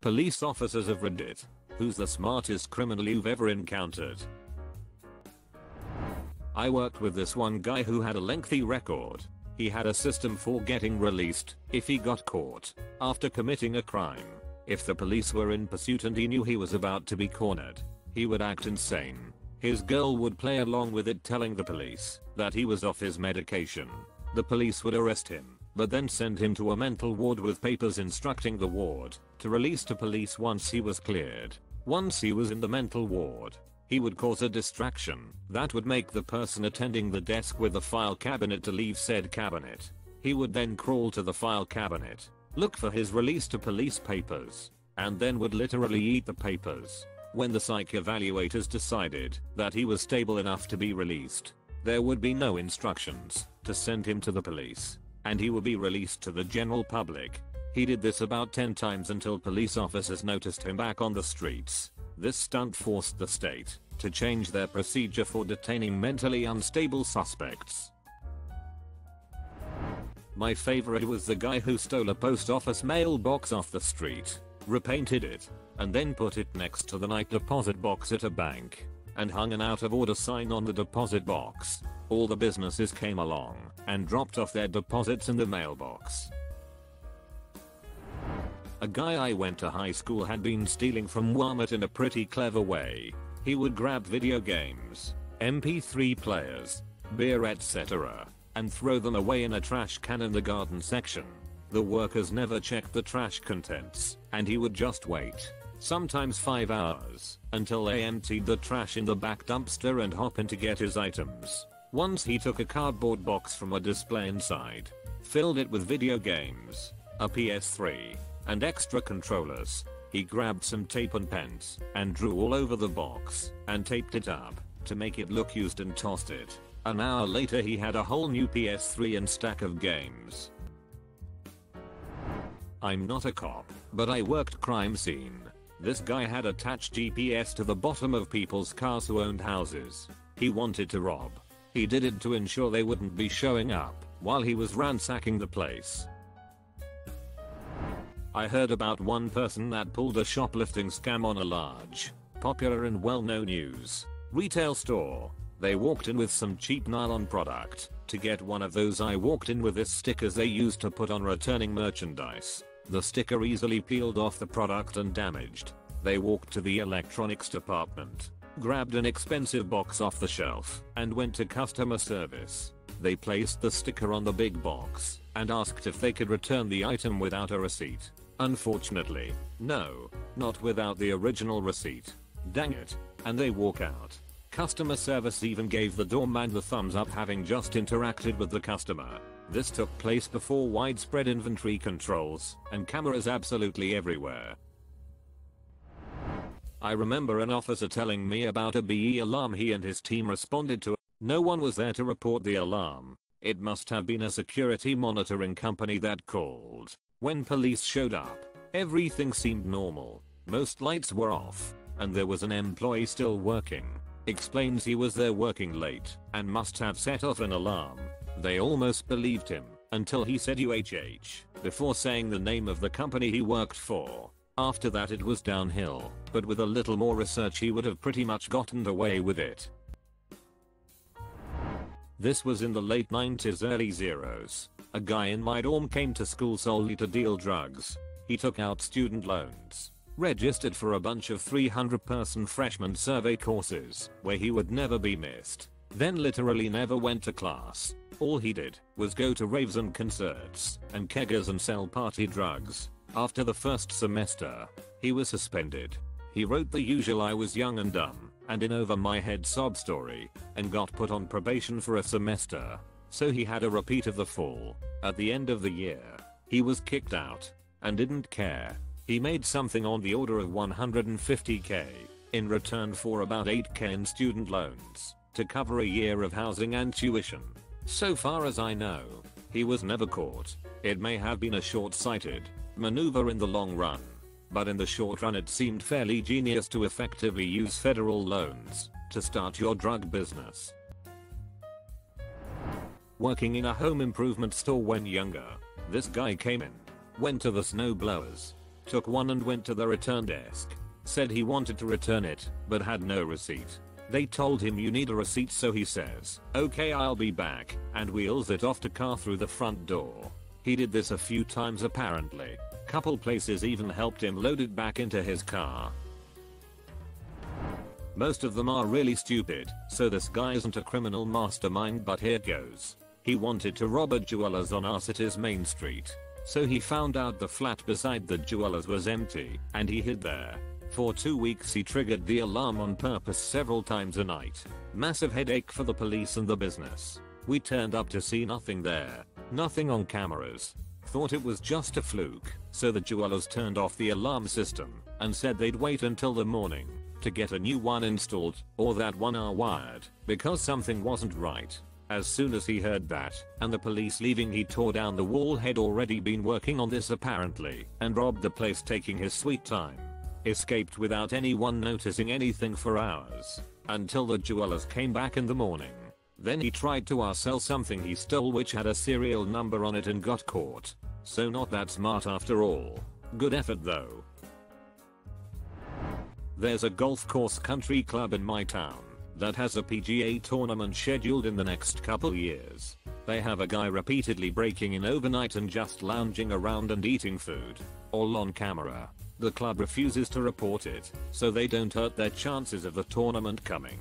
Police officers of Reddit. Who's the smartest criminal you've ever encountered? I worked with this one guy who had a lengthy record. He had a system for getting released if he got caught after committing a crime. If the police were in pursuit and he knew he was about to be cornered, he would act insane. His girl would play along with it, telling the police that he was off his medication. The police would arrest him, but then send him to a mental ward with papers instructing the ward to release to police once he was cleared. Once he was in the mental ward, he would cause a distraction that would make the person attending the desk with the file cabinet to leave said cabinet. He would then crawl to the file cabinet, look for his release to police papers, and then would literally eat the papers. When the psych evaluators decided that he was stable enough to be released, there would be no instructions to send him to the police, and he would be released to the general public. He did this about 10 times until police officers noticed him back on the streets. This stunt forced the state to change their procedure for detaining mentally unstable suspects. My favorite was the guy who stole a post office mailbox off the street, repainted it, and then put it next to the night deposit box at a bank, and hung an out of order sign on the deposit box. All the businesses came along and dropped off their deposits in the mailbox. A guy I went to high school had been stealing from Walmart in a pretty clever way. He would grab video games, MP3 players, beer, etc., and throw them away in a trash can in the garden section. The workers never checked the trash contents, and he would just wait, sometimes 5 hours, until they emptied the trash in the back dumpster and hop in to get his items. Once he took a cardboard box from a display inside, filled it with video games, a PS3, and extra controllers. He grabbed some tape and pens and drew all over the box and taped it up to make it look used and tossed it. An hour later he had a whole new PS3 and stack of games. I'm not a cop, but I worked crime scene. This guy had attached GPS to the bottom of people's cars who owned houses he wanted to rob. He did it to ensure they wouldn't be showing up while he was ransacking the place. I heard about one person that pulled a shoplifting scam on a large, popular and well-known news retail store. They walked in with some cheap nylon product to get one of those "I walked in with this" stickers they used to put on returning merchandise. The sticker easily peeled off the product and damaged. They walked to the electronics department, grabbed an expensive box off the shelf, and went to customer service. They placed the sticker on the big box and asked if they could return the item without a receipt. Unfortunately, no, not without the original receipt. Dang it. And they walk out. Customer service even gave the doorman the thumbs up, having just interacted with the customer. This took place before widespread inventory controls and cameras absolutely everywhere. I remember an officer telling me about a BE alarm he and his team responded to. No one was there to report the alarm. It must have been a security monitoring company that called. When police showed up, everything seemed normal. Most lights were off, and there was an employee still working. Explains he was there working late and must have set off an alarm. They almost believed him until he said UHH before saying the name of the company he worked for. After that it was downhill, but with a little more research he would have pretty much gotten away with it. This was in the late 90s, early zeros. A guy in my dorm came to school solely to deal drugs. He took out student loans, registered for a bunch of 300-person freshman survey courses where he would never be missed, then literally never went to class. All he did was go to raves and concerts and keggers and sell party drugs. After the first semester, he was suspended. He wrote the usual "I was young and dumb and in over my head" sob story and got put on probation for a semester. So he had a repeat of the fall. At the end of the year, he was kicked out and didn't care. He made something on the order of $150k in return for about $8k in student loans to cover a year of housing and tuition. So far as I know, he was never caught. It may have been a short-sighted maneuver in the long run, but in the short run it seemed fairly genius to effectively use federal loans to start your drug business. Working in a home improvement store when younger, this guy came in, went to the snow blowers, took one and went to the return desk. Said he wanted to return it, but had no receipt. They told him you need a receipt, so he says, "Okay, I'll be back," and wheels it off to car through the front door. He did this a few times apparently. Couple places even helped him load it back into his car. Most of them are really stupid, so this guy isn't a criminal mastermind, but here goes. He wanted to rob a jeweler's on our city's main street. So he found out the flat beside the jeweler's was empty, and he hid there. For 2 weeks he triggered the alarm on purpose several times a night. Massive headache for the police and the business. We turned up to see nothing there. Nothing on cameras. Thought it was just a fluke, so the jewelers turned off the alarm system and said they'd wait until the morning to get a new one installed, or that one are wired, because something wasn't right. As soon as he heard that, and the police leaving, he tore down the wall. Had already been working on this apparently, and robbed the place taking his sweet time. Escaped without anyone noticing anything for hours, until the jewelers came back in the morning. Then he tried to sell something he stole which had a serial number on it and got caught. So not that smart after all. Good effort though. There's a golf course country club in my town that has a PGA tournament scheduled in the next couple years. They have a guy repeatedly breaking in overnight and just lounging around and eating food, all on camera. The club refuses to report it, so they don't hurt their chances of the tournament coming.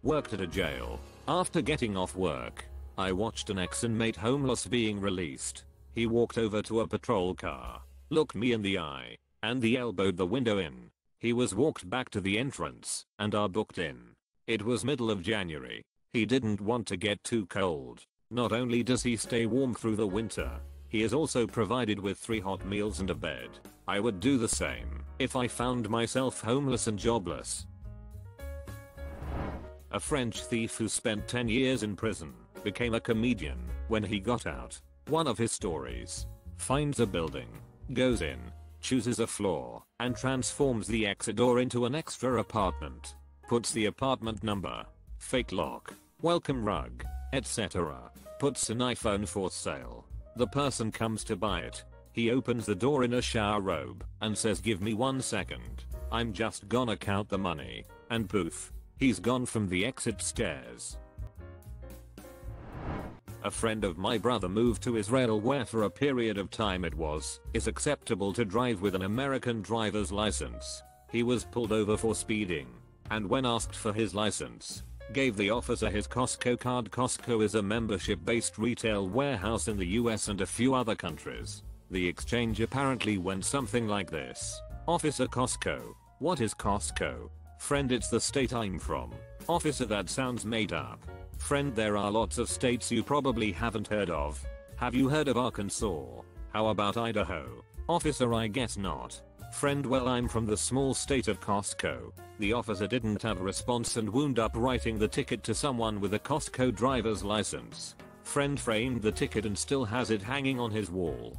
Worked at a jail. After getting off work, I watched an ex-inmate homeless being released. He walked over to a patrol car, looked me in the eye, and he elbowed the window in. He was walked back to the entrance and are booked in. It was middle of January. He didn't want to get too cold. Not only does he stay warm through the winter, he is also provided with 3 hot meals and a bed. I would do the same if I found myself homeless and jobless. A French thief who spent 10 years in prison became a comedian when he got out. One of his stories: finds a building, goes in, chooses a floor, and transforms the exit door into an extra apartment. Puts the apartment number, fake lock, welcome rug, etc. Puts an iPhone for sale. The person comes to buy it. He opens the door in a shower robe and says, "Give me 1 second. I'm just gonna count the money." And poof, he's gone from the exit stairs. A friend of my brother moved to Israel, where for a period of time is acceptable to drive with an American driver's license. He was pulled over for speeding, and when asked for his license, gave the officer his Costco card. Costco is a membership-based retail warehouse in the US and a few other countries. The exchange apparently went something like this: "Officer Costco, what is Costco?" "Friend, it's the state I'm from." "Officer, that sounds made up." "Friend, there are lots of states you probably haven't heard of. Have you heard of Arkansas? How about Idaho?" "Officer, I guess not." "Friend, well, I'm from the small state of Costco." The officer didn't have a response and wound up writing the ticket to someone with a Costco driver's license. Friend framed the ticket and still has it hanging on his wall.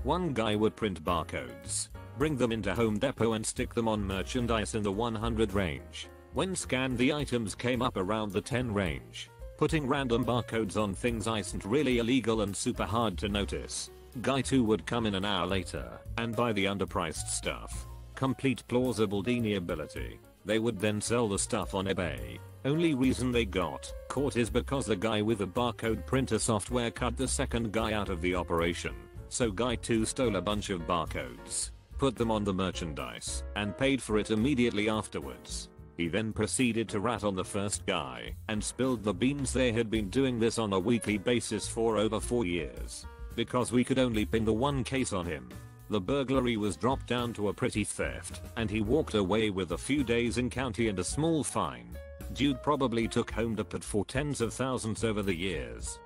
One guy would print barcodes, bring them into Home Depot and stick them on merchandise in the 100 range. When scanned, the items came up around the 10 range. Putting random barcodes on things isn't really illegal and super hard to notice. Guy 2 would come in an hour later and buy the underpriced stuff. Complete plausible deniability. They would then sell the stuff on eBay. Only reason they got caught is because the guy with the barcode printer software cut the second guy out of the operation. So guy 2 stole a bunch of barcodes, put them on the merchandise, and paid for it immediately afterwards. He then proceeded to rat on the first guy and spilled the beans. They had been doing this on a weekly basis for over 4 years. Because we could only pin the one case on him, the burglary was dropped down to a petty theft, and he walked away with a few days in county and a small fine. Dude probably took Home Depot for tens of thousands over the years.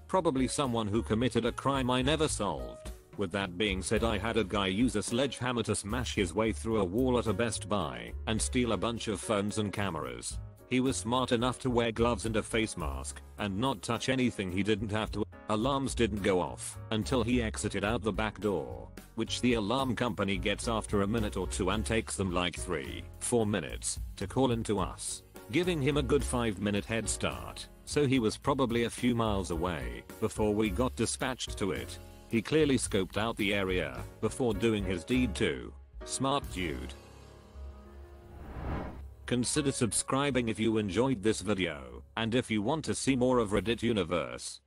Probably someone who committed a crime I never solved. With that being said, I had a guy use a sledgehammer to smash his way through a wall at a Best Buy and steal a bunch of phones and cameras. He was smart enough to wear gloves and a face mask and not touch anything he didn't have to. Alarms didn't go off until he exited out the back door, which the alarm company gets after a minute or two and takes them like 3-4 minutes to call into us, giving him a good 5-minute head start. so he was probably a few miles away before we got dispatched to it. He clearly scoped out the area before doing his deed too. Smart dude. Consider subscribing if you enjoyed this video, and if you want to see more of Reddit Universe.